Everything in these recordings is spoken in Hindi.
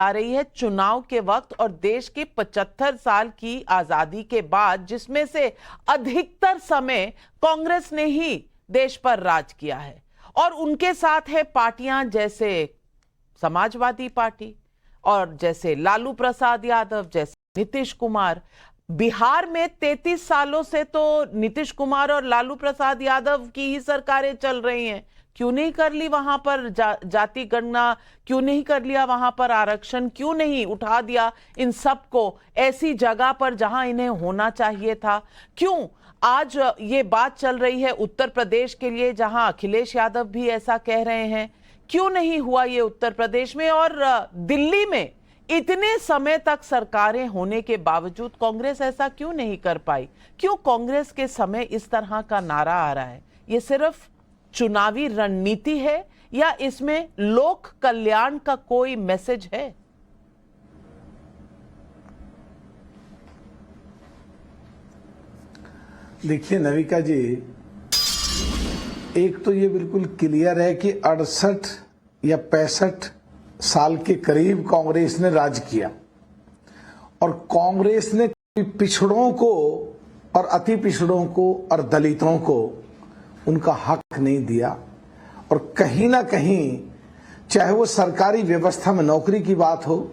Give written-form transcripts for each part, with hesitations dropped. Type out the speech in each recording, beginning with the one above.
आ रही है चुनाव के वक्त और देश की 75 साल की आजादी के बाद, जिसमें से अधिकतर समय कांग्रेस ने ही देश पर राज किया है और उनके साथ है पार्टियां जैसे समाजवादी पार्टी और जैसे लालू प्रसाद यादव, जैसे नीतीश कुमार। बिहार में 33 सालों से तो नीतीश कुमार और लालू प्रसाद यादव की ही सरकारें चल रही हैं। क्यों नहीं कर ली वहां पर जाति गणना, क्यों नहीं कर लिया वहां पर आरक्षण, क्यों नहीं उठा दिया इन सबको ऐसी जगह पर जहां इन्हें होना चाहिए था? क्यों आज ये बात चल रही है उत्तर प्रदेश के लिए, जहां अखिलेश यादव भी ऐसा कह रहे हैं? क्यों नहीं हुआ ये उत्तर प्रदेश में? और दिल्ली में इतने समय तक सरकारें होने के बावजूद कांग्रेस ऐसा क्यों नहीं कर पाई? क्यों कांग्रेस के समय इस तरह का नारा आ रहा है? ये सिर्फ चुनावी रणनीति है या इसमें लोक कल्याण का कोई मैसेज है? देखिए नविका जी, एक तो ये बिल्कुल क्लियर है कि 68 या 65 साल के करीब कांग्रेस ने राज किया और कांग्रेस ने पिछड़ों को और अति पिछड़ों को और दलितों को उनका हक नहीं दिया। और कहीं ना कहीं चाहे वो सरकारी व्यवस्था में नौकरी की बात हो,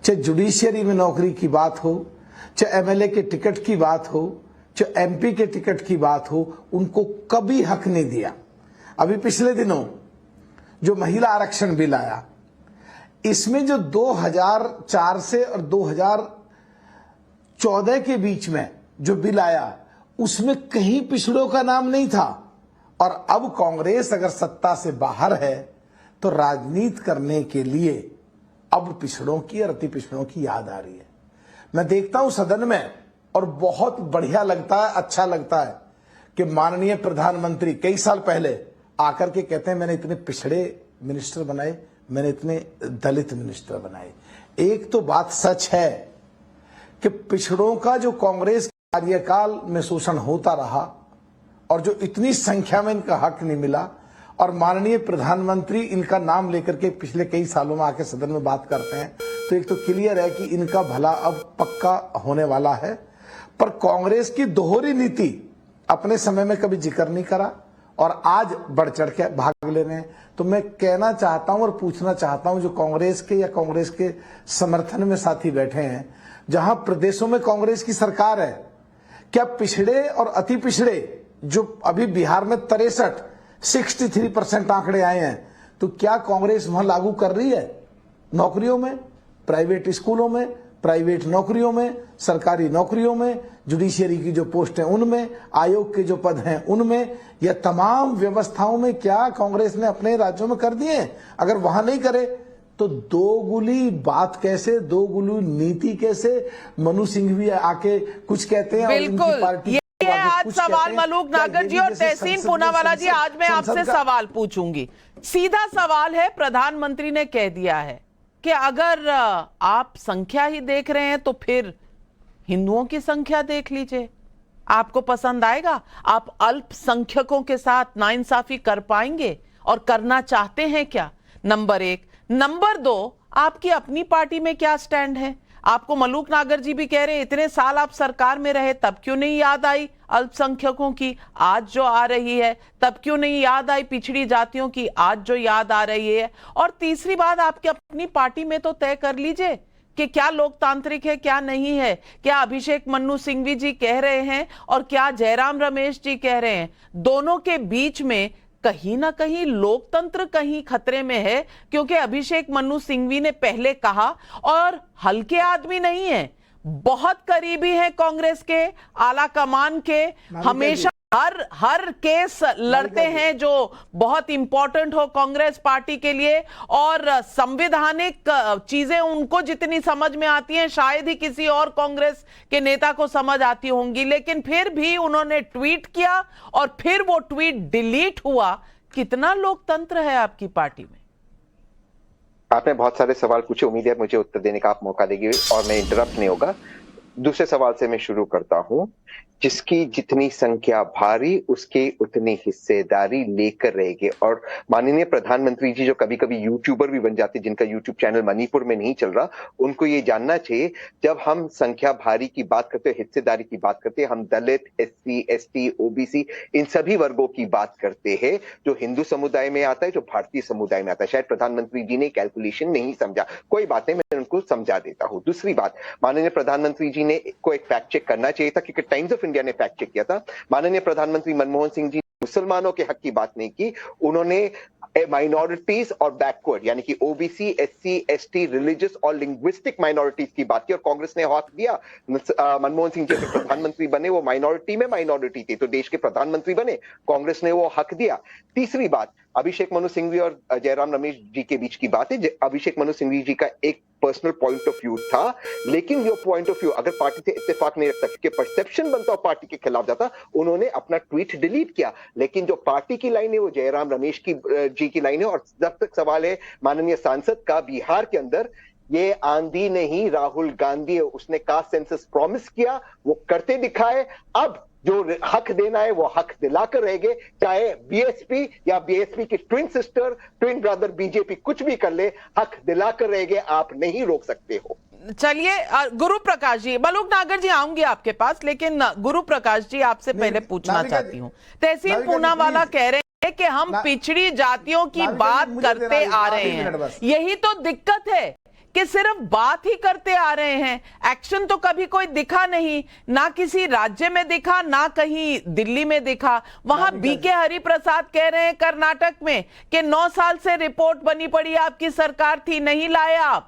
चाहे जुडिशियरी में नौकरी की बात हो, चाहे एमएलए के टिकट की बात हो, चाहे एमपी के टिकट की बात हो, उनको कभी हक नहीं दिया। अभी पिछले दिनों जो महिला आरक्षण बिल आया, इसमें जो 2004 से और 2014 के बीच में जो बिल आया, उसमें कहीं पिछड़ों का नाम नहीं था। और अब कांग्रेस अगर सत्ता से बाहर है तो राजनीति करने के लिए अब पिछड़ों की और अति पिछड़ों की याद आ रही है। मैं देखता हूं सदन में और बहुत बढ़िया लगता है, अच्छा लगता है कि माननीय प्रधानमंत्री कई साल पहले आकर के कहते हैं मैंने इतने पिछड़े मिनिस्टर बनाए, मैंने इतने दलित मिनिस्टर बनाए। एक तो बात सच है कि पिछड़ों का जो कांग्रेस कार्यकाल में शोषण होता रहा और जो इतनी संख्या में इनका हक नहीं मिला, और माननीय प्रधानमंत्री इनका नाम लेकर के पिछले कई सालों में आके सदन में बात करते हैं, तो एक तो क्लियर है कि इनका भला अब पक्का होने वाला है। पर कांग्रेस की दोहरी नीति अपने समय में कभी जिक्र नहीं करा और आज बढ़ चढ़ के भाग ले रहे हैं। तो मैं कहना चाहता हूं और पूछना चाहता हूं जो कांग्रेस के या कांग्रेस के समर्थन में साथी बैठे हैं, जहां प्रदेशों में कांग्रेस की सरकार है, क्या पिछड़े और अति पिछड़े जो अभी बिहार में 63% आंकड़े आए हैं, तो क्या कांग्रेस वहां लागू कर रही है? नौकरियों में, प्राइवेट स्कूलों में, प्राइवेट नौकरियों में, सरकारी नौकरियों में, जुडिशियरी की जो पोस्ट है उनमें, आयोग के जो पद हैं उनमें, या तमाम व्यवस्थाओं में क्या कांग्रेस ने अपने राज्यों में कर दिए? अगर वहां नहीं करे तो दोगुली बात कैसे, दोगुली नीति कैसे? मनु सिंह भी आके कुछ कहते हैं और उनकी पार्टी ये आज सवाल मलूक नागर जी और तहसीन पूनावाला जी, आज मैं आपसे सवाल पूछूंगी। सीधा सवाल है, प्रधानमंत्री ने कह दिया है कि अगर आप संख्या ही देख रहे हैं तो फिर हिंदुओं की संख्या देख लीजिए, आपको पसंद आएगा? आप अल्पसंख्यकों के साथ नाइंसाफी कर पाएंगे और करना चाहते हैं क्या? नंबर 1। नंबर 2, आपकी अपनी पार्टी में क्या स्टैंड है? आपको मलूक नागर जी भी कह रहे हैं इतने साल आप सरकार में रहे, तब क्यों नहीं याद आई अल्पसंख्यकों की आज जो आ रही है? तब क्यों नहीं याद आई पिछड़ी जातियों की आज जो याद आ रही है? और तीसरी बात, आपके अपनी पार्टी में तो तय कर लीजिए कि क्या लोकतांत्रिक है क्या नहीं है। क्या अभिषेक मन्नू सिंघवी जी कह रहे हैं और क्या जयराम रमेश जी कह रहे हैं, दोनों के बीच में कहीं ना कहीं लोकतंत्र कहीं खतरे में है? क्योंकि अभिषेक मन्नू सिंघवी ने पहले कहा, और हल्के आदमी नहीं है, बहुत करीबी है कांग्रेस के आला कमान के, हमेशा हर केस लड़ते हैं जो बहुत इंपॉर्टेंट हो कांग्रेस पार्टी के लिए, और संवैधानिक चीजें उनको जितनी समझ में आती हैं शायद ही किसी और कांग्रेस के नेता को समझ आती होंगी। लेकिन फिर भी उन्होंने ट्वीट किया और फिर वो ट्वीट डिलीट हुआ। कितना लोकतंत्र है आपकी पार्टी में? आपने बहुत सारे सवाल पूछे, उम्मीद है मुझे उत्तर देने का आप मौका देंगे और मैं इंटरप्ट नहीं होगा। दूसरे सवाल से मैं शुरू करता हूं। जिसकी जितनी संख्या भारी, उसके उतनी हिस्सेदारी लेकर रहेगी। और माननीय प्रधानमंत्री जी जो कभी कभी यूट्यूबर भी बन जाते, जिनका यूट्यूब चैनल मणिपुर में नहीं चल रहा, उनको ये जानना चाहिए, जब हम संख्या भारी की बात करते हैं, हिस्सेदारी की बात करते हैं, हम दलित, SC, ST, OBC इन सभी वर्गों की बात करते हैं, जो हिंदू समुदाय में आता है, जो भारतीय समुदाय में आता है। शायद प्रधानमंत्री जी ने कैलकुलेशन नहीं समझा, कोई बात नहीं, मैं उनको समझा देता हूं। दूसरी बात, माननीय प्रधानमंत्री जी ने को एक फैक्ट चेक करना चाहिए था, क्योंकि टाइम्स ऑफ इंडिया ने फैक्ट चेक किया था। माननीय प्रधानमंत्री मनमोहन सिंह जी मुसलमानों के हक की बात नहीं की, उन्होंने माइनॉरिटीज और बैकवर्ड यानी कि OBC, SC, ST, रिलीजियस और लिंग्विस्टिक माइनॉरिटीज की बात की, और कांग्रेस ने हक दिया। मनमोहन सिंह जी प्रधानमंत्री बने, वो माइनॉरिटी में माइनॉरिटी थी, तो देश के प्रधानमंत्री बने, कांग्रेस ने वो हक दिया। तीसरी बात, अभिषेक मनु सिंघवी और जयराम रमेश जी के बीच की बात है। अभिषेक मनु सिंघवी जी का एक पर्सनल पॉइंट ऑफ व्यू था, लेकिन वो पॉइंट ऑफ व्यू अगर पार्टी से इत्तेफाक नहीं रखता, क्योंकि परसेप्शन बनता और पार्टी के खिलाफ जाता, उन्होंने अपना ट्वीट डिलीट किया। लेकिन जो पार्टी की लाइन है वो जयराम रमेश जी की लाइन है। और जब तक सवाल है माननीय सांसद का, बिहार के अंदर ये आंधी नहीं राहुल गांधी है, उसने कास्ट सेंसस प्रॉमिस किया, वो करते दिखाए। अब जो हक देना है वो हक दिलाकर रहेंगे, चाहे BSP या BSP की twin sister, twin brother BJP कुछ भी कर ले, हक दिलाकर रहेंगे, आप नहीं रोक सकते हो। चलिए गुरु प्रकाश जी, मलूक नागर जी आऊंगी आपके पास, लेकिन गुरु प्रकाश जी आपसे पहले पूछना चाहती हूँ। तहसीन पूनावाला कह रहे हैं कि हम पिछड़ी जातियों की बात करते आ रहे हैं, यही तो दिक्कत है कि सिर्फ बात ही करते आ रहे हैं, एक्शन तो कभी कोई दिखा नहीं, ना किसी राज्य में दिखा, ना कहीं दिल्ली में दिखा। वहां BK हरिप्रसाद कह रहे हैं कर्नाटक में कि 9 साल से रिपोर्ट बनी पड़ी आपकी सरकार थी, नहीं लाए आप।